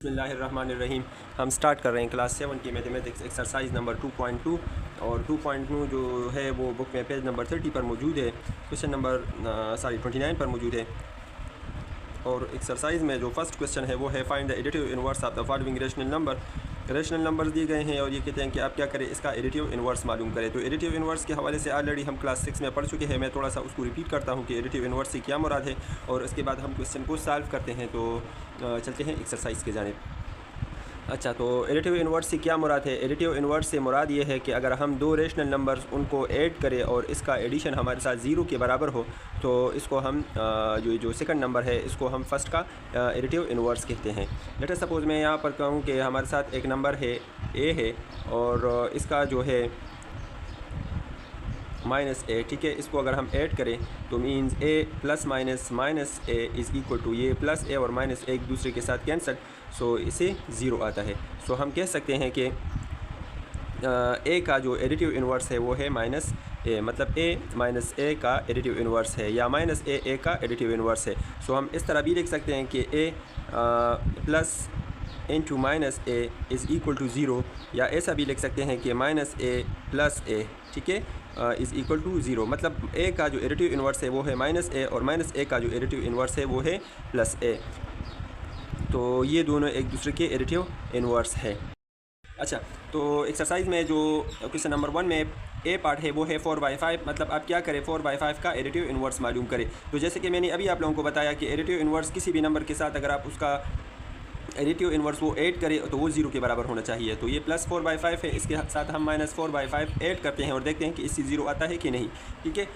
बिस्मिल्लाहिर्रहमानिर्रहीम। हम स्टार्ट कर रहे हैं क्लास 7 की मैथमेटिक्स एक्सरसाइज नंबर 2.2 और 2.2 जो है वो बुक में पेज नंबर 30 पर मौजूद है, क्वेश्चन नंबर 29 पर मौजूद है। और एक्सरसाइज में जो फर्स्ट क्वेश्चन है वो है find the additive inverse of the following rational number. Rational numbers दिए गए हैं और ये कहते हैं कि आप क्या करें, इसका एडिटिव इनवर्स मालूम करें। तो एडिटिव इनवर्स के हवाले से ऑलरेडी हम क्लास 6 में पढ़ चुके हैं। मैं थोड़ा सा उसको रिपीट करता हूँ कि एडिटिव इनवर्स से क्या मुराद है और उसके बाद हम क्वेश्चन को सॉल्व करते हैं। तो चलते हैं एक्सरसाइज के जानिब। अच्छा, तो एडिटिव इनवर्स से क्या मुराद है? एडिटिव इनवर्स से मुराद ये है कि अगर हम दो रेशनल नंबर्स उनको ऐड करें और इसका एडिशन हमारे साथ ज़ीरो के बराबर हो तो इसको हम जो सेकंड नंबर है इसको हम फर्स्ट का एडिटिव इनवर्स कहते हैं। लेट अस सपोज़ मैं यहाँ पर कहूँ कि हमारे साथ एक नंबर है ए है और इसका जो है माइनस ए, ठीक है। इसको अगर हम ऐड करें तो means a plus minus A is equal to ये प्लस ए और माइनस ए एक दूसरे के साथ कैंसल, सो इसे ज़ीरो आता है। सो हम कह सकते हैं कि ए का जो एडिटिव इनवर्स है वो है माइनस ए, मतलब ए माइनस ए का एडिटिव इनवर्स है या माइनस ए का एडिटिव इनवर्स है। सो हम इस तरह भी लिख सकते हैं कि A plus into minus A is equal to zero, या ऐसा भी लिख सकते हैं कि माइनस ए प्लस ए, ठीक है, इज़ इक्वल टू ज़ीरो। मतलब ए का जो एडिटिव इनवर्स है वो है माइनस ए और माइनस ए का जो एडिटिव इनवर्स है वो है प्लस ए। तो ये दोनों एक दूसरे के एडिटिव इनवर्स है। अच्छा, तो एक्सरसाइज में जो क्वेश्चन नंबर 1 में ए पार्ट है वो है 4/5, मतलब आप क्या करें 4/5 का एडिटिव इनवर्स मालूम करें। तो जैसे कि मैंने अभी आप लोगों को बताया कि एडिटिव इनवर्स किसी भी नंबर के साथ अगर आप उसका एडिटिव इनवर्स वो ऐड करें तो वो ज़ीरो के बराबर होना चाहिए। तो ये प्लस 4/5 है, इसके साथ हम माइनस 4/5 ऐड करते हैं और देखते हैं कि इससे ज़ीरो आता है कि नहीं, ठीक है।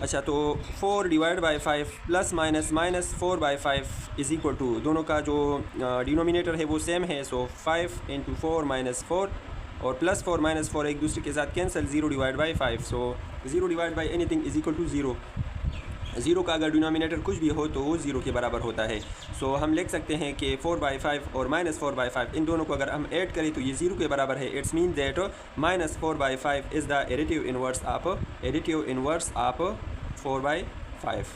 अच्छा, तो 4 divide by 5 plus minus 4/5 is equal to, दोनों का जो डिनोमिनेटर है वो सेम है, सो 5 इंटू 4 माइनस 4 और प्लस 4 माइनस 4 एक दूसरे के साथ cancel, 0 divide by 5, so 0 divide by anything is equal to 0। Zero का अगर डिनोमिनेटर कुछ भी हो तो वो ज़ीरो के बराबर होता है। सो हम लिख सकते हैं कि 4/5 और माइनस 4/5 इन दोनों को अगर हम ऐड करें तो ये ज़ीरो के बराबर है। It's mean that minus 4/5 is the additive inverse of 4/5।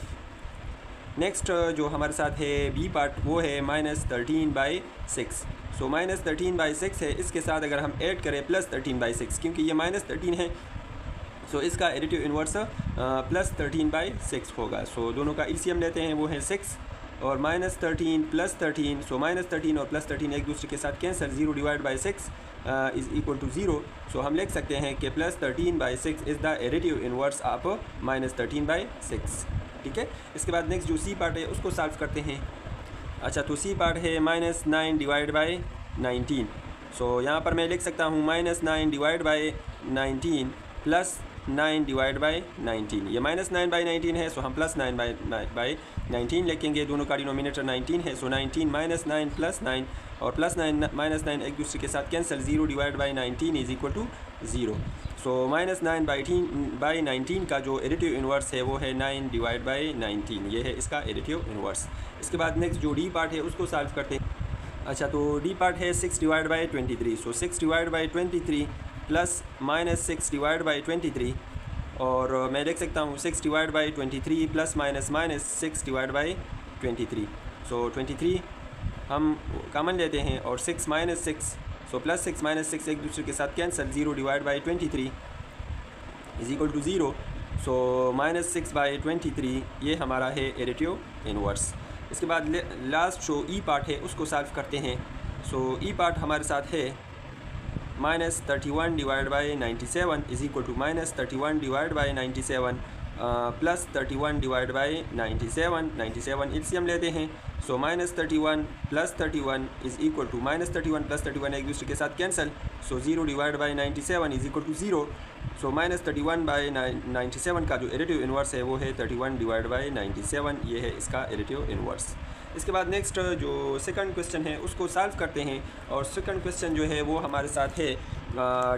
Next जो हमारे साथ है बी पार्ट वो है -13/6। सो -13/6 है, इसके साथ अगर हम ऐड करें प्लस 13/6, क्योंकि ये -13 है सो इसका एडिटिव इनवर्स प्लस 13/6 होगा। सो दोनों का एलसीएम लेते हैं वो है 6 और -13 प्लस 13, सो -13 और प्लस 13 एक दूसरे के साथ cancel, 0 divide by 6 is equal to 0। So हम लिख सकते हैं कि plus 13/6 is the additive inverse of -13/6, ठीक है। इसके बाद नेक्स्ट जो सी पार्ट है उसको सॉल्व करते हैं। अच्छा, तो सी पार्ट है -9 डिवाइड बाई 19। सो यहाँ पर मैं लिख सकता हूँ -9 divide by 19 plus 9 divide by 19। ये -9/19 है, सो हम प्लस 9/19 लिखेंगे। दोनों का डिनोमिनेटर 19 है, सो 19 -9 प्लस 9 और प्लस 9 माइनस 9 एक दूसरे के साथ cancel, 0 divide by 19 is equal to 0। So -9/19 का जो एडिटिव इनवर्स है वो है 9 डिवाइड बाई 19, ये है इसका एडिटिव इनवर्स। इसके बाद नेक्स्ट जो डी पार्ट है उसको सॉल्व करते हैं। अच्छा, तो डी पार्ट है 6 divide by 23। So 6 divide by 23 plus -6 divide by 23, और मैं देख सकता हूँ 6 divide by 23 plus minus 6 divide by 23। सो 23 हम कॉमन लेते हैं और 6 माइनस 6, सो प्लस 6 माइनस 6 एक दूसरे के साथ cancel, 0 divide by 23 is equal to 0। So -6/23 ये हमारा है एडिटिव इनवर्स। इसके बाद लास्ट जो ई पार्ट है उसको सॉल्व करते हैं। सो ई पार्ट हमारे साथ है -31 divide by 97 is equal to -31 divide by 97 plus 31 divide by 97 LCM लेते हैं। So -31 plus 31 is equal to -31 plus 31 एक दूसरे के साथ cancel, so 0 divide by 97 is equal to 0। So -31/97 का जो एडिटिव इनवर्स है वो है 31 डिवाइड बाई 97, ये है इसका एडिटिव इनवर्स। इसके बाद नेक्स्ट जो सेकंड क्वेश्चन है उसको सॉल्व करते हैं और सेकंड क्वेश्चन जो है वो हमारे साथ है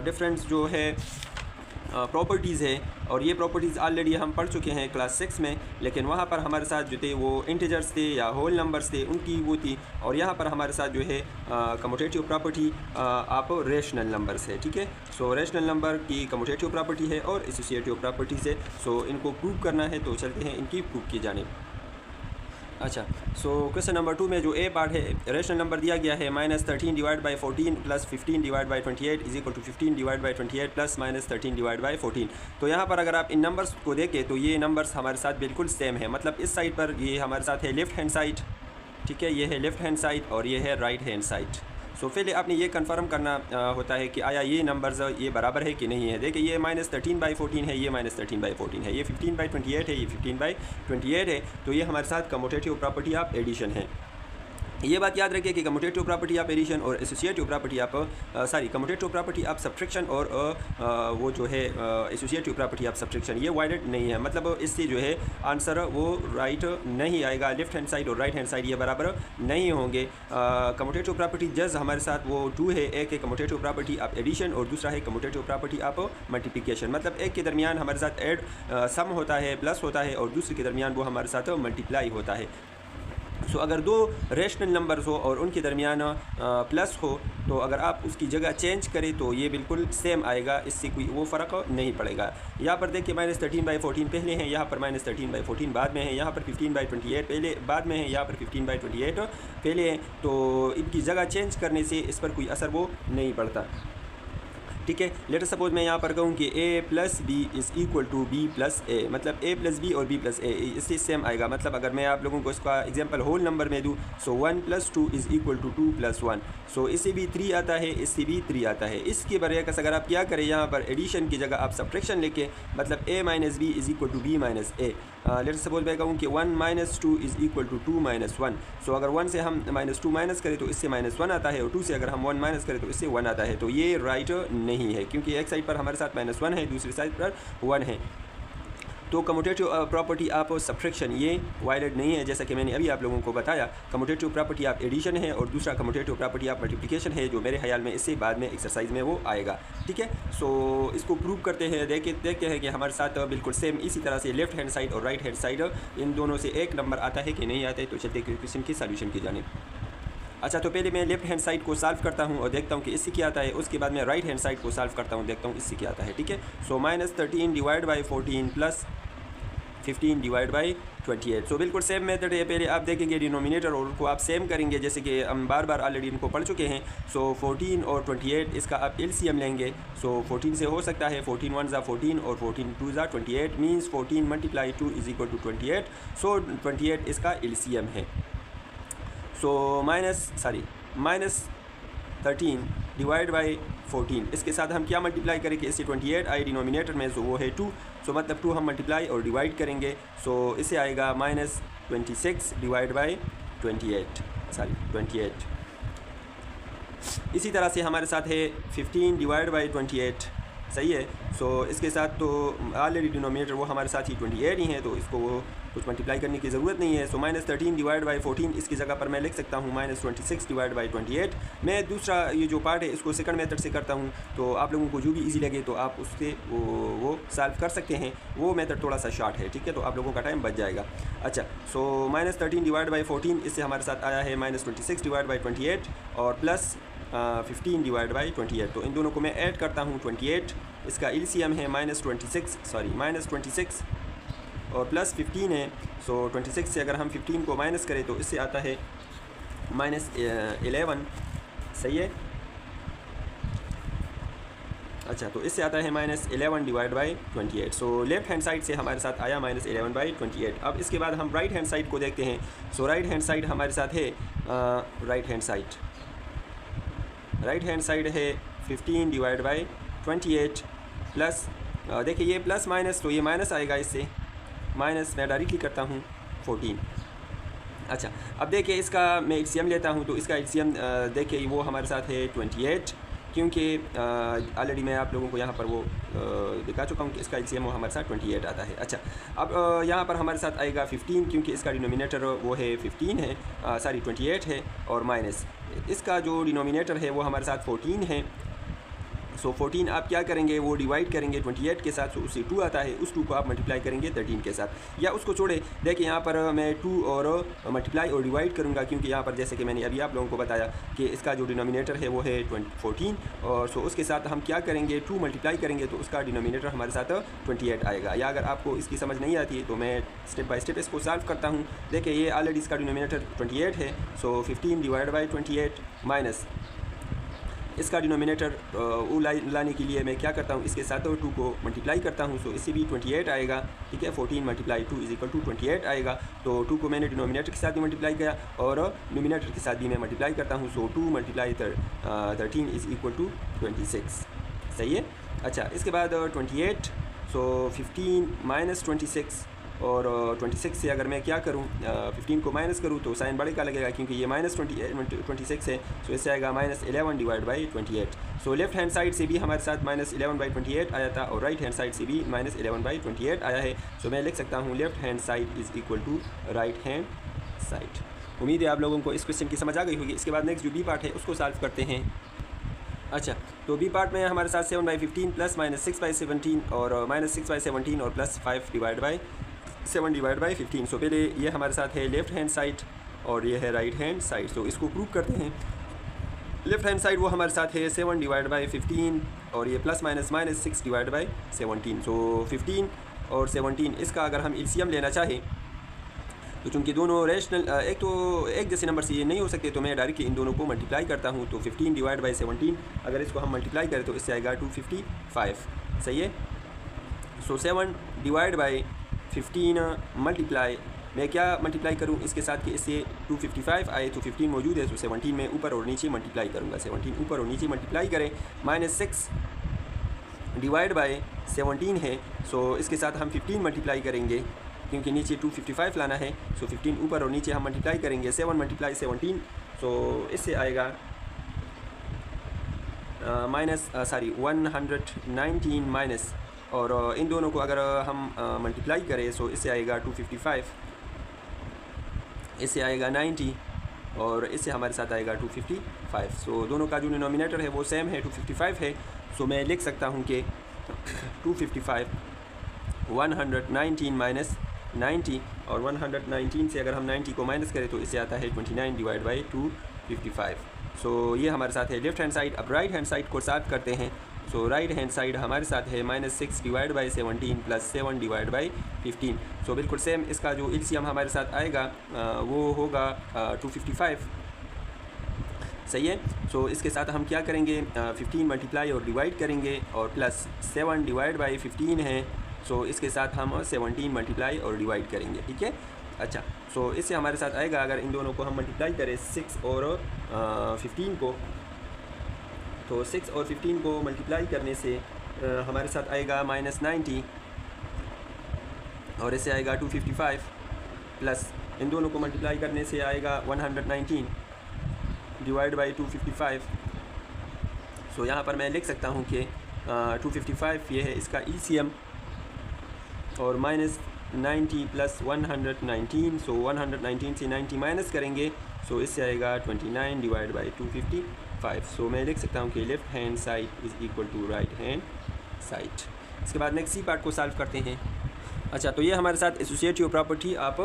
डिफरेंस जो है प्रॉपर्टीज़ है, और ये प्रॉपर्टीज़ ऑलरेडी हम पढ़ चुके हैं क्लास 6 में, लेकिन वहाँ पर हमारे साथ जो थे वो इंटीजर्स थे या होल नंबर्स थे उनकी वो थी, और यहाँ पर हमारे साथ जो है कम्यूटेटिव प्रॉपर्टी आप रेशनल नंबर्स है, ठीक है। सो रेशनल नंबर की कम्यूटेटिव प्रॉपर्टी है और एसोसिएटिव प्रॉपर्टीज़ है। सो इनको प्रूव करना है, तो चलते हैं इनकी प्रूफ की जानिब। अच्छा, सो क्वेश्चन नंबर 2 में जो ए पार्ट है, रेशनल नंबर दिया गया है -13 divide by 14 plus 15 divide by 28 is equal to 15 divide by 28 plus -13 divide by 14। तो यहाँ पर अगर आप इन नंबर्स को देखें तो ये नंबर्स हमारे साथ बिल्कुल सेम है, मतलब इस साइड पर ये हमारे साथ है लेफ़्ट हैंड साइड, ठीक है, ये है लेफ़्ट हैंड साइड और ये है राइट हैंड साइड। सो पहले आपने ये कंफर्म करना होता है कि आया ये नंबर्स ये बराबर है कि नहीं है। देखिए ये -13/14 है, ये -13/14 है, ये 15/28 है, ये 15/28 है। तो ये हमारे साथ कम्यूटेटिव प्रॉपर्टी ऑफ एडिशन है। ये बात याद रखिए कि कम्यूटेटिव प्रॉपर्टी ऑफ एडिशन और associative property of commutative property of subtraction और वो जो है एसोसिएटिव प्रॉपर्टी ऑफ सब्ट्रैक्शन ये वाइडेड नहीं है, मतलब इससे जो है आंसर वो राइट नहीं आएगा। लेफ्ट हैंड साइड और राइट हैंड साइड ये बराबर नहीं होंगे। कम्यूटेटिव प्रॉपर्टी जस्ट हमारे साथ वो 2 है, एक है कम्यूटेटिव प्रॉपर्टी ऑफ एडिशन और दूसरा है कम्यूटेटिव प्रॉपर्टी ऑफ मल्टीप्लिकेशन। मतलब एक के दरमियान हमारे साथ ऐड सम होता है, प्लस होता है, और दूसरे के दरमियान वो हमारे साथ मल्टीप्लाई होता है। सो अगर दो रेशनल नंबर्स हो और उनके दरमियान प्लस हो तो अगर आप उसकी जगह चेंज करें तो ये बिल्कुल सेम आएगा, इससे कोई वो फ़र्क नहीं पड़ेगा। यहाँ पर देखिए -13/14 पहले हैं, यहाँ पर -13/14 बाद में है, यहाँ पर 15/28 पहले बाद में है, यहाँ पर 15/28 पहले हैं। तो इनकी जगह चेंज करने से इस पर कोई असर वो नहीं पड़ता, ठीक है। लेटर सपोज मैं यहाँ पर कहूँ कि a plus B is equal to B plus A, मतलब a प्लस बी और b प्लस ए, इससे सेम आएगा। मतलब अगर मैं आप लोगों को इसका एग्जांपल होल नंबर में दूँ, सो 1 + 2 इज़ इक्वल टू 2 + 1। सो इससे भी 3 आता है, इससे भी 3 आता है। इसके बरअक्स अगर आप क्या करें, यहाँ पर एडिशन की जगह आप सब्ट्रैक्शन लेके, मतलब a - b is equal to b - a। Later suppose मैं कहूँ कि 1 - 2 इज़ इक्वल टू 2 - 1। सो अगर 1 से हम -2 माइनस करें तो इससे -1 आता है, और 2 से अगर हम 1 माइनस करें तो इससे 1 आता है। तो ये राइट नहीं है, क्योंकि एक साइड पर हमारे साथ -1 है, दूसरी साइड पर 1 है। तो कम्यूटेटिव प्रॉपर्टी ऑफ सब्ट्रैक्शन ये वायलेट नहीं है, जैसा कि मैंने अभी आप लोगों को बताया। कम्यूटेटिव प्रॉपर्टी ऑफ एडिशन है और दूसरा कम्यूटेटिव प्रॉपर्टी ऑफ मल्टीप्लिकेशन है, जो मेरे ख्याल में इससे बाद में एक्सरसाइज में वो आएगा, ठीक है। सो इसको प्रूव करते हैं, देखते हैं कि हमारे साथ बिल्कुल सेम इसी तरह से लेफ्ट हैंड साइड और राइट हैंड साइड इन दोनों से एक नंबर आता है कि नहीं आता है। तो चलते क्वेश्चन की सॉल्यूशन की जानिब। अच्छा, तो पहले मैं लेफ्ट हैंड साइड को सॉल्व करता हूँ और देखता हूँ कि इससे क्या आता है। उसके बाद मैं राइट हैंड साइड को सॉल्व करता हूँ, देखता हूँ इससे क्या आता है, ठीक है। सो -13 divide by 14 plus 15 divide by 28। सो बिल्कुल सेम मेथड है। पहले आप देखेंगे डिनोमिनेटर और उनको आप सेम करेंगे, जैसे कि हम बार बार ऑलरेडी इनको पढ़ चुके हैं। सो 14 और 28 इसका आप एलसीएम लेंगे। सो 14 से हो सकता है 14 1 ज़ा 14 और 14 2 ज़ा 28, मीन्स 14 × 2 इज़ इक्वल टू 28। सो 28 इसका एलसीएम है। सो -13 डिवाइड बाई 14, इसके साथ हम क्या मल्टीप्लाई करेंगे, इससे 28 आए डिनोमिनेटर में, सो वो है 2। सो मतलब 2 हम मल्टीप्लाई और डिवाइड करेंगे, सो इससे आएगा -26 डिवाइड बाई 28। इसी तरह से हमारे साथ है 15 डिवाइड बाई 28, सही है। सो इसके साथ तो ऑलरेडी डिनोमिनेटर वो हमारे साथ ही 28 ही है, तो इसको वो कुछ मल्टीप्लाई करने की ज़रूरत नहीं है। सो -13 डिवाइड बाई 14 इसकी जगह पर मैं लिख सकता हूँ -26 डिवाइड बाई 28। मैं दूसरा ये जो पार्ट है इसको सेकंड मेथड से करता हूँ, तो आप लोगों को जो भी इजी लगे तो आप उससे वो सॉल्व कर सकते हैं। वो मेथड थोड़ा सा शॉर्ट है, ठीक है, तो आप लोगों का टाइम बच जाएगा। अच्छा, सो -13 डिवाइड बाई 14 इससे हमारे साथ आया है -26 डिवाइड बाई 28 और प्लस 15 डिवाइड बाई 28। तो इन दोनों को मैं ऐड करता हूँ 28, इसका एलसीएम है -26 और प्लस 15 है। सो 26 से अगर हम 15 को माइनस करें तो इससे आता है -11, सही है। अच्छा, तो इससे आता है -11 divide by 28। So left hand side से हमारे साथ आया -11 बाई 28। अब इसके बाद हम राइट हैंड साइड को देखते हैं। सो राइट हैंड साइड हमारे साथ है राइट हैंड साइड है 15 डिवाइड बाई 28 प्लस, देखिए ये प्लस माइनस, तो ये माइनस आएगा, इससे माइनस मैं डायरेक्टली करता हूँ 14। अच्छा, अब देखिए इसका मैं एलसीएम लेता हूँ, तो इसका एलसीएम देखिए वो हमारे साथ है 28, क्योंकि ऑलरेडी मैं आप लोगों को यहाँ पर वो दिखा चुका हूँ कि इसका एलसीएम वो हमारे साथ 28 आता है। अच्छा, अब यहाँ पर हमारे साथ आएगा 15, क्योंकि इसका डिनोमिनेटर वो है 15 है, 28 है, और माइनस इसका जो डिनोमिनेटर है वो हमारे साथ 14 है। सो 14 आप क्या करेंगे, वो डिवाइड करेंगे 28 के साथ, सो उससे 2 आता है, उस 2 को आप मल्टीप्लाई करेंगे 13 के साथ, या उसको छोड़े। देखिए यहाँ पर मैं 2 और मल्टीप्लाई और डिवाइड करूँगा, क्योंकि यहाँ पर जैसे कि मैंने अभी आप लोगों को बताया कि इसका जो डिनोमिनेटर है वो है 14, और सो उसके साथ हम क्या करेंगे, 2 मल्टीप्लाई करेंगे तो उसका डिनोमिनेटर हमारे साथ 28 आएगा। या अगर आपको इसकी समझ नहीं आती है तो मैं स्टेप बाय स्टेप इसको सॉल्व करता हूँ। देखिए ये ऑलरेडी इसका डिनोमिनेटर 28 है, सो 15 डिवाइड बाई 28 माइनस इसका डिनोमिनेटर लाने के लिए मैं क्या करता हूँ, इसके साथ 2 को मल्टीप्लाई करता हूँ, सो इससे भी 28 आएगा। ठीक है, 14 मल्टीप्लाई 2 इज इक्वल टू 28 आएगा। तो 2 को मैंने डिनोमिनेटर के साथ भी मल्टीप्लाई किया और न्यूमिनेटर के साथ भी मैं मल्टीप्लाई करता हूँ, सो 2 मल्टीप्लाई 13 इज इक्वल टू 26। सही है। अच्छा, इसके बाद 28, सो 15 माइनस 26, और 26 से अगर मैं क्या करूं, 15 को माइनस करूं तो साइन बड़े का लगेगा, क्योंकि ये माइनस 26 है, सो इससे आएगा minus 11 divide by 28। So left hand side से भी हमारे साथ माइनस 11 बाई 28 आया था, और राइट हैंड साइड से भी माइनस 11 बाई 28 आया है। सो मैं लिख सकता हूँ left hand side is equal to right hand side. उम्मीद है आप लोगों को इस क्वेश्चन की समझ आ गई होगी। इसके बाद नेक्स्ट जो बी पार्ट है उसको सॉल्व करते हैं। अच्छा, तो बी पार्ट में हमारे साथ 7/15 प्लस माइनस 6/17 और माइनस 6/17 और plus 5 divide by 7 divide by 15। सो पहले ये हमारे साथ है लेफ्ट हैंड साइड और ये है राइट हैंड साइड। सो इसको प्रूव करते हैं। लेफ्ट हैंड साइड वो हमारे साथ है 7 डिवाइड बाई 15 और ये प्लस माइनस 6 डिवाइड बाई 17। सो 15 और 17 इसका अगर हम एलसीएम लेना चाहें तो चूँकि दोनों रेशनल एक जैसे नंबर से ये नहीं हो सकते, तो मैं डायरेक्टली इन दोनों को मल्टीप्लाई करता हूँ। तो 15 डिवाइड बाई 17 अगर इसको हम मल्टीप्लाई करें तो इससे आएगा 255। सही है। सो 7 डिवाइड बाई 15 मल्टीप्लाई, मैं क्या मल्टीप्लाई करूँ इसके साथ कि इससे 255 आए, तो 15 मौजूद है, तो 17 में ऊपर और नीचे मल्टीप्लाई करूँगा। 17 ऊपर और नीचे मल्टीप्लाई करें, माइनस 6 डिवाइड बाई 17 है, सो इसके साथ हम 15 मल्टीप्लाई करेंगे, क्योंकि नीचे 255 लाना है। सो 15 ऊपर और नीचे हम मल्टीप्लाई करेंगे, 7 मल्टीप्लाई 17, सो इससे आएगा 119 माइनस, और इन दोनों को अगर हम मल्टीप्लाई करें सो इससे आएगा 255, इससे आएगा 90 और इससे हमारे साथ आएगा 255। सो दोनों का जो डिनोमिनेटर है वो सेम है, 255 है। सो मैं लिख सकता हूँ कि 255 119 माइनस 90, और 119 से अगर हम 90 को माइनस करें तो इससे आता है 29 डिवाइड बाई 255। सो ये हमारे साथ है लेफ्ट हैंड साइड। अब राइट हैंड साइड को सॉल्व करते हैं। सो राइट हैंड साइड हमारे साथ है -6 divide by 17 plus 7 divide by 15। सो बिल्कुल सेम इसका जो एलसीएम हमारे साथ आएगा वो होगा 255। सही है। सो इसके साथ हम क्या करेंगे, 15 मल्टीप्लाई और डिवाइड करेंगे, और प्लस 7 डिवाइड बाई 15 है, सो इसके साथ हम 17 मल्टीप्लाई और डिवाइड करेंगे। ठीक है। अच्छा, सो इससे हमारे साथ आएगा, अगर इन दोनों को हम मल्टीप्लाई करें 6 और 15 को, तो 6 और 15 को मल्टीप्लाई करने से हमारे साथ आएगा -90, और इससे आएगा 255, प्लस इन दोनों को मल्टीप्लाई करने से आएगा 119 डिवाइड बाई 255। सो यहाँ पर मैं लिख सकता हूँ कि 255 ये है इसका एलसीएम, और -90 प्लस 119, सो 119 से 90 माइनस करेंगे, सो इससे आएगा 29 डिवाइड बाई 255। सो मैं लिख सकता हूँ कि left hand side is equal to right hand side. इसके बाद नेक्स्ट सी पार्ट को सॉल्व करते हैं। अच्छा, तो ये हमारे साथ एसोसिएटिव प्रॉपर्टी ऑफ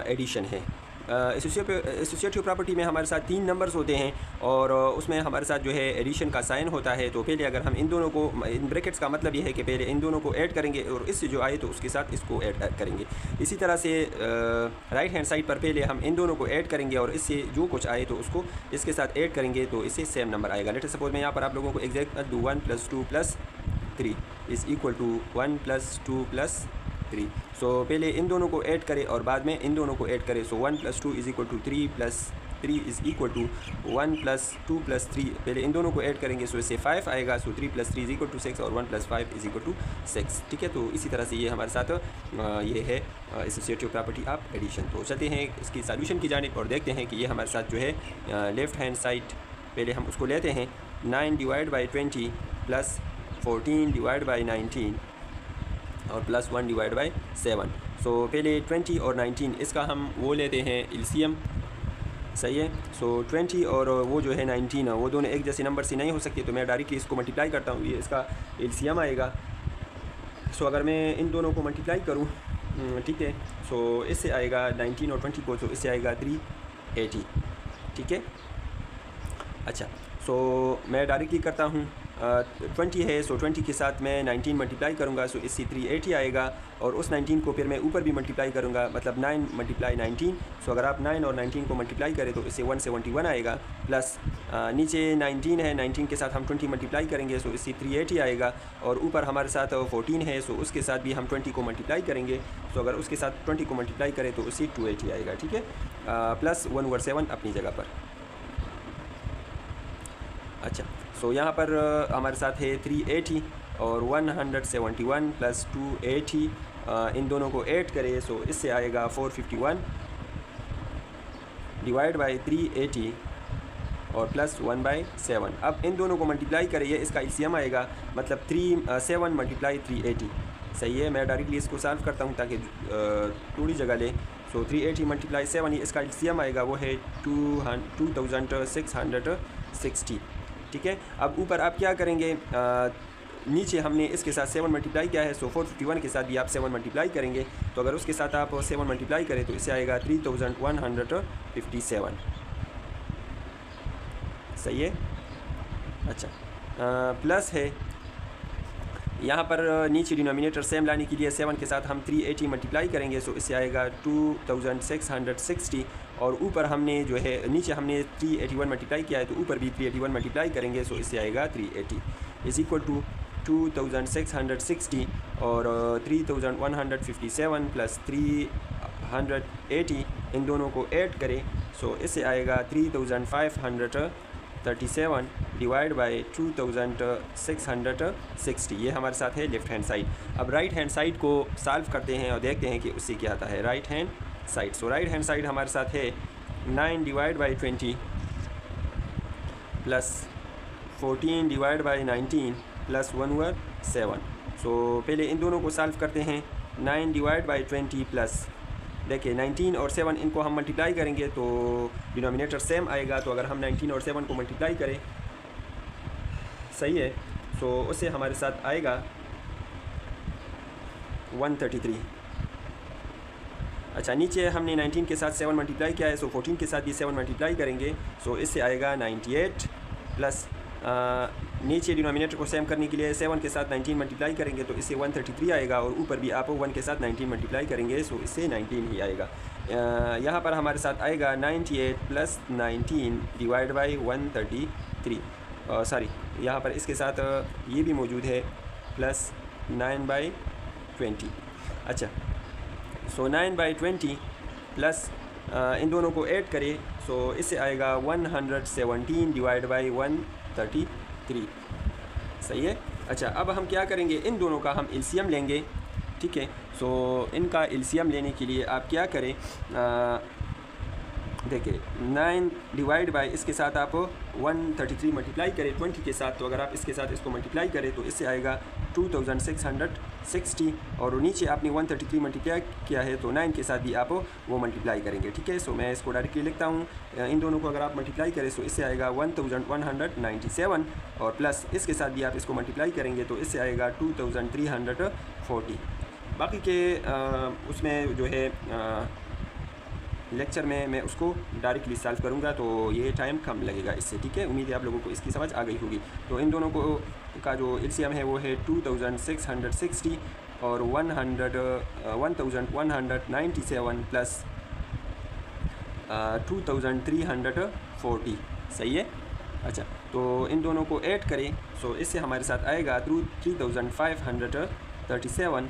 एडिशन है। एसोसिएटिव प्रॉपर्टी में हमारे साथ 3 नंबर्स होते हैं, और उसमें हमारे साथ जो है एडिशन का साइन होता है। तो पहले अगर हम इन दोनों को, इन ब्रैकेट्स का मतलब ये है कि पहले इन दोनों को ऐड करेंगे और इससे जो आए तो उसके साथ इसको ऐड करेंगे। इसी तरह से राइट हैंड साइड पर पहले हम इन दोनों को ऐड करेंगे और इससे जो कुछ आए तो उसको इसके साथ ऐड करेंगे, तो इससे सेम नंबर आएगा। लेट सपोज मैं यहाँ पर आप लोगों को एग्जैक्ट दूँ, 1 + 2 + 3 इज़ इक्वल टू 1 + 2 + 3। सो पहले इन दोनों को ऐड करें और बाद में इन दोनों को ऐड करें। So 1 + 2 is equal to 3 + 3 is equal to 1 + 2 + 3। पहले इन दोनों को ऐड करेंगे, सो इससे 5 आएगा। सो 3 + 3 इज़ इक्वल टू 6 और 1 + 5 इज़ इक्वल टू 6। ठीक है। तो इसी तरह से ये हमारे साथ ये है एसोसिएटिव प्रॉपर्टी ऑफ एडिशन। तो चलते हैं इसकी सॉल्यूशन की जानिब और देखते हैं कि ये हमारे साथ जो है लेफ़्ट हैंड साइड पहले हम उसको लेते हैं, 9 divide by 20 plus 14 divide by 19 और प्लस 1 डिवाइड बाई 7। सो पहले 20 और 19 इसका हम वो लेते हैं एलसीएम, सही है। सो 20 और वो जो है 19 वो दोनों एक जैसे नंबर से नहीं हो सकते, तो मैं डायरेक्टली इसको मल्टीप्लाई करता हूँ, ये इसका एलसीएम आएगा। सो अगर मैं इन दोनों को मल्टीप्लाई करूँ, ठीक है, सो इससे आएगा 19 और 20 को, तो इससे आएगा 380, ठीक है। अच्छा, सो मैं डायरेक्टली करता हूँ, 20 है, सो 20 के साथ मैं 19 मल्टीप्लाई करूँगा, सो इससे 380 आएगा, और उस 19 को फिर मैं ऊपर भी मल्टीप्लाई करूँगा, मतलब 9 मल्टीप्लाई 19। सो अगर आप 9 और 19 को मल्टीप्लाई करें तो इससे 171 आएगा, प्लस नीचे 19 है, 19 के साथ हम 20 मल्टीप्लाई करेंगे, सो इससे 380 आएगा, और ऊपर हमारे साथ 14 है, सो उसके साथ भी हम 20 को मल्टीप्लाई करेंगे, सो अगर उसके साथ 20 को मल्टीप्लाई करें तो उससे 280 आएगा, ठीक है, प्लस 1/7 अपनी जगह पर। अच्छा, सो यहाँ पर हमारे साथ है 380 और 171 प्लस 280, इन दोनों को ऐड करें, सो इससे आएगा 451 डिवाइड बाई 380 और प्लस 1/7। अब इन दोनों को मल्टीप्लाई करें, ये इसका एलसीएम आएगा, मतलब 7 मल्टीप्लाई 380, सही है। मैं डायरेक्टली इसको सॉल्व करता हूँ ताकि थोड़ी जगह ले। सो 380 मल्टीप्लाई 7, ये इसका एलसीएम आएगा, वो है 2660, ठीक है। अब ऊपर आप क्या करेंगे, नीचे हमने इसके साथ 7 मल्टीप्लाई किया है, सो 451 के साथ भी आप 7 मल्टीप्लाई करेंगे, तो अगर उसके साथ आप 7 मल्टीप्लाई करें तो इससे आएगा 3157, सही है। अच्छा, प्लस है यहाँ पर नीचे डिनोमिनेटर सेम लाने के लिए 7 के साथ हम 380 मल्टीप्लाई करेंगे, सो इससे आएगा 2660, और ऊपर हमने जो है नीचे हमने 381 मल्टीप्लाई किया है, तो ऊपर भी 381 मल्टीप्लाई करेंगे, सो इससे आएगा 380 इज इक्वल टू 2660 और 3157 प्लस 380, इन दोनों को ऐड करें, सो इससे आएगा 3537 डिवाइड बाई 2660, ये हमारे साथ है लेफ़्ट हैंड साइड। अब राइट हैंड साइड को सॉल्व करते हैं और देखते हैं कि उससे क्या आता है राइट हैंड साइड। सो राइट हैंड साइड हमारे साथ है 9 divide by 20 plus 14 divide by 19 plus 1/7। सो पहले इन दोनों को सॉल्व करते हैं, 9 डिवाइड बाई 20 प्लस, देखिए 19 और 7 इनको हम मल्टीप्लाई करेंगे तो डिनोमिनेटर सेम आएगा, तो अगर हम 19 और 7 को मल्टीप्लाई करें, सही है, सो उससे हमारे साथ आएगा 133। अच्छा, नीचे हमने 19 के साथ 7 मल्टीप्लाई किया है, सो 14 के साथ भी 7 मल्टीप्लाई करेंगे, सो इससे आएगा 98 प्लस नीचे डिनोमिनेटर को सेम करने के लिए 7 के साथ 19 मल्टीप्लाई करेंगे, तो इससे 133 आएगा, और ऊपर भी आप 1 के साथ 19 मल्टीप्लाई करेंगे, सो इससे 19 ही आएगा। यहाँ पर हमारे साथ आएगा 98 प्लस 19 डिवाइड बाई 133, सॉरी यहाँ पर इसके साथ ये भी मौजूद है, प्लस 9/20। अच्छा, सो 9/20 प्लस इन दोनों को ऐड करें, सो इससे आएगा 117 डिवाइड बाई 133, सही है। अच्छा, अब हम क्या करेंगे, इन दोनों का हम एलसीएम लेंगे, ठीक है। सो इनका एलसीएम लेने के लिए आप क्या करें, देखिए 9 डिवाइड बाई इसके साथ आप 133 मल्टीप्लाई करें 20 के साथ, तो अगर आप इसके साथ इसको मल्टीप्लाई करें तो इससे आएगा 2660, और नीचे आपने 133 मल्टीप्लाई किया है, तो 9 के साथ भी आप वो मल्टीप्लाई करेंगे, ठीक है। सो मैं इसको डायरेक्टली लिखता हूँ, इन दोनों को अगर आप मल्टीप्लाई करें तो इससे आएगा 1197, और प्लस इसके साथ भी आप इसको मल्टीप्लाई करेंगे तो इससे आएगा 2340। बाकी के उसमें जो है लेक्चर में मैं उसको डायरेक्टली सॉल्व करूँगा, तो ये टाइम कम लगेगा इससे, ठीक है। उम्मीद है आप लोगों को इसकी समझ आ गई होगी। तो इन दोनों को का जो एलसीएम है वो है 2660 और 1197 प्लस 2340, सही है। अच्छा, तो इन दोनों को ऐड करें, सो इससे हमारे साथ आएगा 3537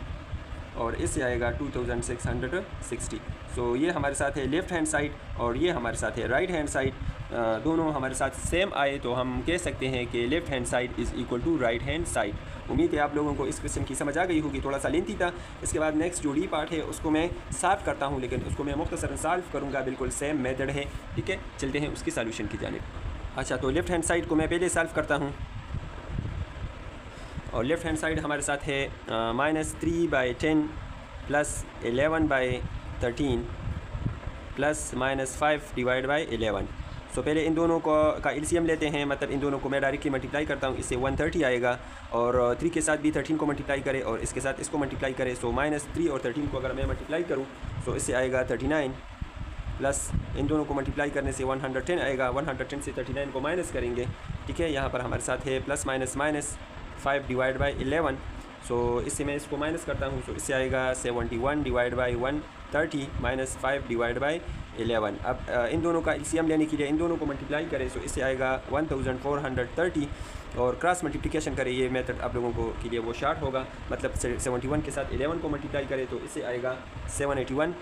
और इससे आएगा 2660। सो ये हमारे साथ है लेफ़्ट हैंड साइड और ये हमारे साथ है राइट हैंड साइड। दोनों हमारे साथ सेम आए तो हम कह सकते हैं कि left hand side is equal to right hand side. उम्मीद है आप लोगों को इस क्वेश्चन की समझ आ गई होगी, थोड़ा सा लेंथी था। इसके बाद नेक्स्ट जो डी पार्ट है उसको मैं सॉल्व करता हूँ, लेकिन उसको मैं मुख्तसरन सॉल्व करूँगा, बिल्कुल सेम मेथड है, ठीक है। चलते हैं उसकी सॉल्यूशन की जानिब। अच्छा, तो लेफ़्ट हैंड साइड को मैं पहले सॉल्व करता हूँ, और लेफ़्ट हैंड साइड हमारे साथ है -3/10 plus 11/13 plus minus 5 divide by 11। सो पहले इन दोनों का एलसीएम लेते हैं, मतलब इन दोनों को मैं डायरेक्टली मल्टीप्लाई करता हूँ, इससे 130 आएगा और 3 के साथ भी 13 को मल्टीप्लाई करें और इसके साथ इसको मल्टीप्लाई करें। सो -3 और 13 को अगर मैं मल्टीप्लाई करूँ तो इससे आएगा 39 प्लस इन दोनों को मल्टीप्लाई करने से 110 आएगा। 110 से 39 को माइनस करेंगे, ठीक है। यहाँ पर हमारे साथ है प्लस माइनस 5 डिवाइड बाई 11। सो इससे मैं इसको माइनस करता हूँ, सो इससे आएगा 71 divide by 130 minus 5 divide by 11। अब इन दोनों का एलसीएम लेने के लिए इन दोनों को मल्टीप्लाई करें, सो इससे आएगा 1430 और क्रॉस मल्टीप्लिकेशन करें। ये मेथड आप लोगों को के लिए वो शार्ट होगा, मतलब 71 के साथ 11 को मल्टीप्लाई करें तो इससे आएगा 781,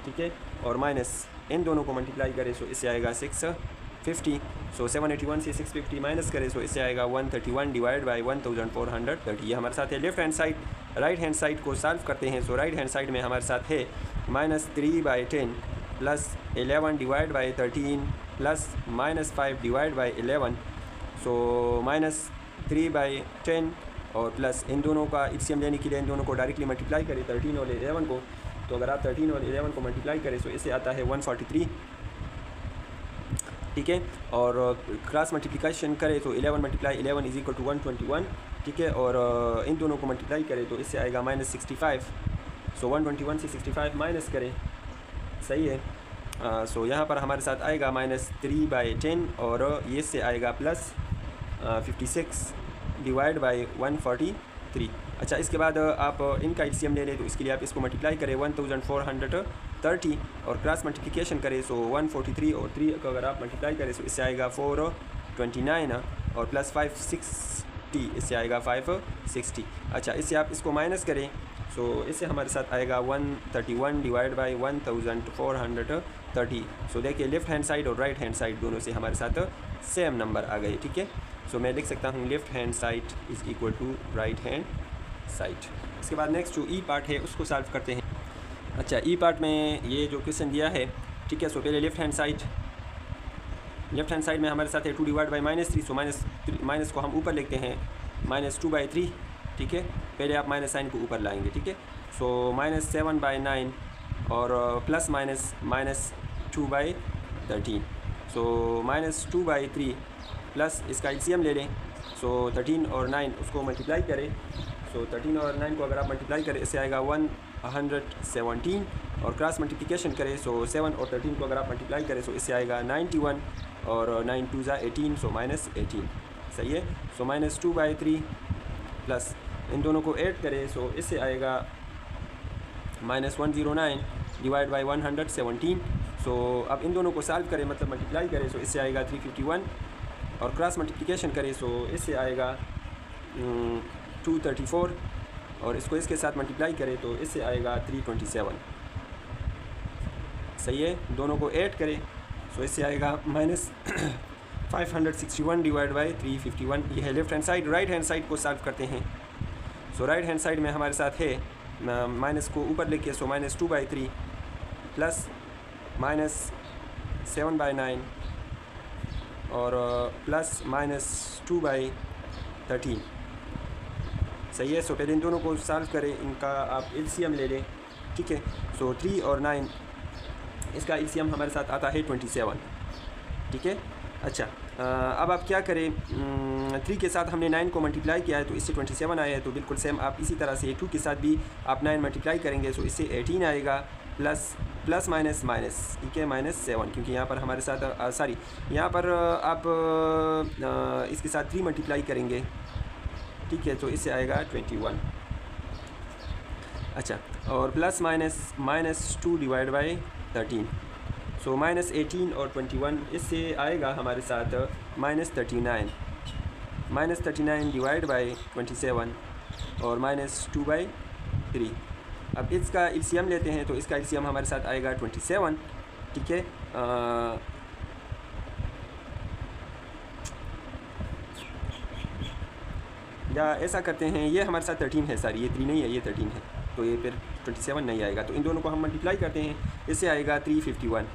ठीक है। और माइनस इन दोनों को मल्टीप्लाई करें सो इससे आएगा 650। सो 781 से 650 माइनस करें सो इससे आएगा 131 डिवाइड बाई 1430। ये हमारे साथ है left hand side. Right hand side को सॉल्व करते हैं। सो राइट हैंड साइड में हमारे साथ है -3/10 plus 11 divide by 13 plus -5 divide by 11। सो -3/10 और प्लस इन दोनों का एलसीएम लेने के लिए इन दोनों को डायरेक्टली मल्टीप्लाई करें 13 और 11 को। तो अगर आप 13 और 11 को मल्टीप्लाई करें तो इससे आता है 143, ठीक है। और क्रॉस मल्टीप्लिकेशन करें तो 11 × 11 इज इक्वल टू 121, ठीक है। और इन दोनों को मल्टीप्लाई करें तो इससे आएगा -65। सो 121 से 65 माइनस करें, सही है। सो यहाँ पर हमारे साथ आएगा -3/10 और ये से आएगा प्लस 56 डिवाइड बाई 143। अच्छा, इसके बाद आप इनका एलसीएम ले लें तो इसके लिए आप इसको मल्टीप्लाई करें 1430 और क्रॉस मल्टीप्लिकेशन करें सो 143 और 3 को अगर आप मल्टीप्लाई करें तो इससे आएगा 429 और प्लस 560, इससे आएगा 560। अच्छा, इससे आप इसको माइनस करें सो इससे हमारे साथ आएगा 131 डिवाइड बाई 1430। सो देखिए लेफ़्ट हैंड साइड और राइट हैंड साइड दोनों से हमारे साथ सेम नंबर आ गए, ठीक है। सो मैं लिख सकता हूँ left hand side is equal to right hand side. इसके बाद नेक्स्ट जो ई पार्ट है उसको सॉल्व करते हैं। अच्छा, ई पार्ट में ये जो क्वेश्चन दिया है, ठीक है। सो पहले लेफ़्ट हैंड साइड में हमारे साथ है 2 डिवाइड बाई -3। सो माइनस को हम ऊपर लिखते हैं -2/3, ठीक है। पहले आप माइनस साइन को ऊपर लाएंगे, ठीक है। सो -7/9 और प्लस -2/13। सो -2/3 प्लस इसका एलसीएम ले लें। सो 13 और 9 उसको मल्टीप्लाई करें। सो 13 और 9 को अगर आप मल्टीप्लाई करें इससे आएगा 117 और क्रॉस मल्टीप्लिकेशन करें। सो 7 और 13 को अगर आप मल्टीप्लाई करें सो इससे आएगा 91 और 9 2 18, सो -18, सही है। सो -2/3 प्लस इन दोनों को ऐड करें सो इससे आएगा -109 डिवाइड बाई 117। सो अब इन दोनों को सॉल्व करें, मतलब मल्टीप्लाई करें, सो इससे आएगा 351 और क्रॉस मल्टीप्लिकेशन करें सो इससे आएगा 234 और इसको इसके साथ मल्टीप्लाई करें तो इससे आएगा 327, सही है। दोनों को ऐड करें सो इससे आएगा -561 डिवाइड बाई 351। ये है left hand side. Right hand side को सॉल्व करते हैं। सो राइट हैंड साइड में हमारे साथ है माइनस को ऊपर लेके सो -2/3 प्लस -7/9 और प्लस -2/13, सही है। सो पहले इन दोनों को सॉल्व करें, इनका आप एलसीएम ले लें, ठीक है। सो 3 और 9 इसका एलसीएम हमारे साथ आता है 27, ठीक है। अच्छा, अब आप क्या करें, 3 के साथ हमने 9 को मल्टीप्लाई किया है तो इससे 27 आया है। तो बिल्कुल सेम आप इसी तरह से 2 के साथ भी आप 9 मल्टीप्लाई करेंगे तो इससे 18 आएगा प्लस माइनस, ठीक है, -7, क्योंकि यहाँ पर हमारे साथ यहाँ पर आप इसके साथ 3 मल्टीप्लाई करेंगे, ठीक है, तो इससे आएगा 21। अच्छा, और प्लस -2 डिवाइड बाई 13। सो -18 और 21 इससे आएगा हमारे साथ -39 डिवाइड बाई 27 और -2/3। अब इसका एलसीएम लेते हैं तो इसका एलसीएम हमारे साथ आएगा 27, ठीक है। या ऐसा करते हैं, ये हमारे साथ 13 है, सर ये 3 नहीं है, ये 13 है, तो ये फिर 27 नहीं आएगा। तो इन दोनों को हम मल्टीप्लाई करते हैं, इससे आएगा 351,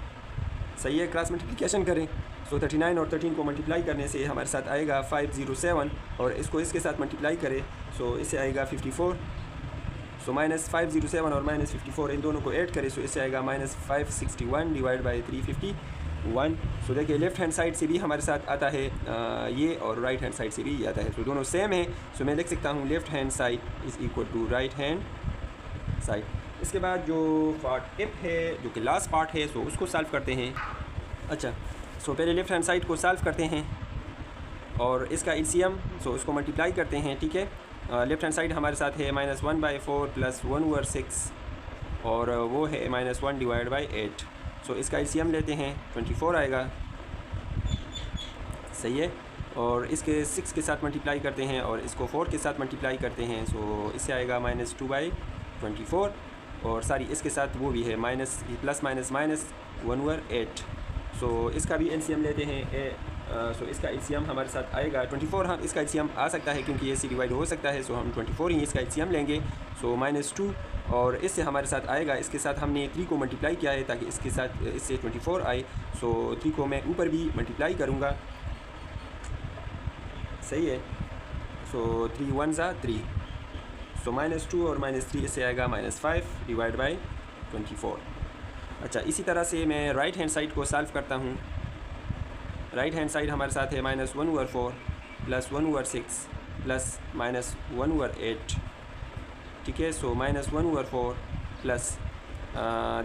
सही है। क्रॉस मल्टीप्लिकेशन करें सो 39 और 13 को मल्टीप्लाई करने से हमारे साथ आएगा 507 और इसको इसके साथ मल्टीप्लाई करें सो इससे आएगा 54। सो -507 और -54 इन दोनों को ऐड करें सो इससे आएगा -561 डिवाइड बाई 351। सो देखिए लेफ़्ट हैंड साइड से भी हमारे साथ आता है ये, और राइट हैंड साइड से भी ये आता है। सो दोनों सेम है। सो मैं लिख सकता हूँ left hand side is equal to right hand side. इसके बाद जो पार्ट एफ है जो कि लास्ट पार्ट है सो उसको सॉल्व करते हैं। अच्छा, सो पहले लेफ़्ट हैंड साइड को सॉल्व करते हैं और इसका एलसीएम सो उसको मल्टीप्लाई करते हैं। ठीक है, लेफ़्ट हैंड साइड हमारे साथ है -1/4 प्लस 1/6 और वो है -1 डिवाइड बाई 8। सो इसका एलसीएम लेते हैं 24 आएगा, सही है। और इसके 6 के साथ मल्टीप्लाई करते हैं और इसको 4 के साथ मल्टीप्लाई करते हैं। सो इससे आएगा -2/24 और सारी इसके साथ वो भी है प्लस माइनस -1/8। सो इसका भी एलसीएम लेते हैं। सो इसका एलसीएम हमारे साथ आएगा 24। हम इसका एलसीएम आ सकता है क्योंकि ये से डिवाइड हो सकता है। सो हम 24 ही इसका एलसीएम लेंगे। सो -2 और इससे हमारे साथ आएगा, इसके साथ हमने 3 को मल्टीप्लाई किया है ताकि इसके साथ इससे 24 आए। सो 3 को मैं ऊपर भी मल्टीप्लाई करूँगा, सही है। सो 3 1 ज़ा 3। सो -2 और -3 इससे आएगा -5 डिवाइड बाई 24। अच्छा, इसी तरह से मैं राइट हैंड साइड को सॉल्व करता हूँ। राइट हैंड साइड हमारे साथ है -1/4 प्लस 1/6 प्लस -1/8। ठीक है, सो -1/4 प्लस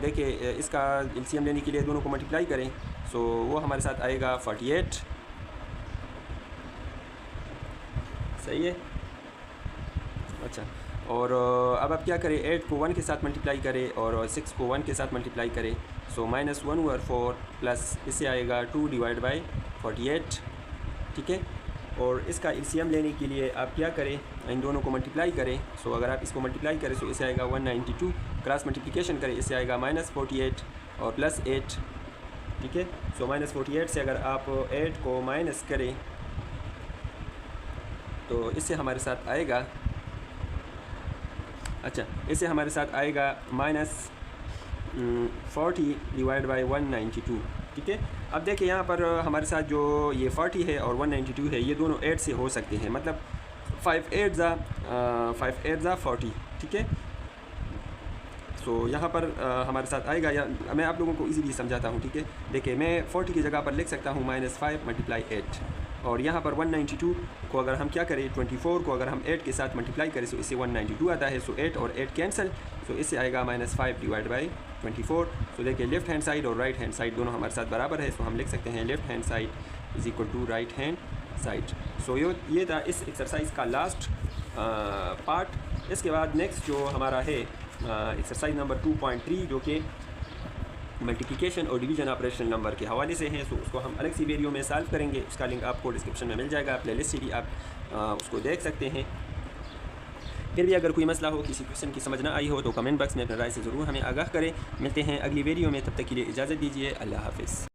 देखिए इसका एलसीएम लेने के लिए दोनों को मल्टीप्लाई करें। सो वो हमारे साथ आएगा 48, सही है। अच्छा, और अब आप क्या करें, 8 को 1 के साथ मल्टीप्लाई करें और 6 को 1 के साथ मल्टीप्लाई करें। सो -1/4 प्लस इससे आएगा 2 डिवाइड बाई 48। ठीक है, और इसका एलसीएम लेने के लिए आप क्या करें, इन दोनों को मल्टीप्लाई करें। सो अगर आप इसको मल्टीप्लाई करें तो इससे आएगा 192, क्रॉस मल्टीप्लिकेशन करें इससे आएगा -48 और प्लस 8। ठीक है, सो -48 से अगर आप 8 को माइनस करें तो इससे हमारे साथ आएगा, अच्छा इससे हमारे साथ आएगा -40 डिवाइड बाई 192। ठीक है, अब देखिए यहाँ पर हमारे साथ जो ये 40 है और 192 है ये दोनों 8 से हो सकते हैं, मतलब 5 8 ज़ा 40। ठीक है, सो यहाँ पर हमारे साथ आएगा, या मैं आप लोगों को इजीली समझाता हूँ। ठीक है, देखिए मैं 40 की जगह पर लिख सकता हूँ -5 × 8 और यहाँ पर 192 को अगर हम क्या करें, 24 को अगर हम 8 के साथ मल्टीप्लाई करें तो इससे 192 आता है। सो 8 और 8 कैंसिल, सो इससे आएगा -5 डिवाइड बाई 24। सो देखिए लेफ़्ट हैंड साइड और राइट हैंड साइड दोनों हमारे साथ बराबर है। सो हम लिख सकते हैं left hand side is equal to right hand side. So ये था इस एक्सरसाइज का लास्ट पार्ट। इसके बाद नेक्स्ट जो हमारा है एक्सरसाइज नंबर 2.3 जो कि मल्टीप्लिकेशन और डिवीजन ऑपरेशन नंबर के हवाले से हैं। सो उसको हम अलग सी वीडियो में सॉल्व करेंगे, उसका लिंक आपको डिस्क्रिप्शन में मिल जाएगा, प्लेलिस्ट से भी आप उसको देख सकते हैं। फिर भी अगर कोई मसला हो, किसी क्वेश्चन की समझ ना आई हो तो कमेंट बॉक्स में अपनी राय से ज़रूर हमें आगाह करें। मिलते हैं अगली वीडियो में, तब तक के लिए इजाज़त दीजिए। अल्लाह हाफ़िज़।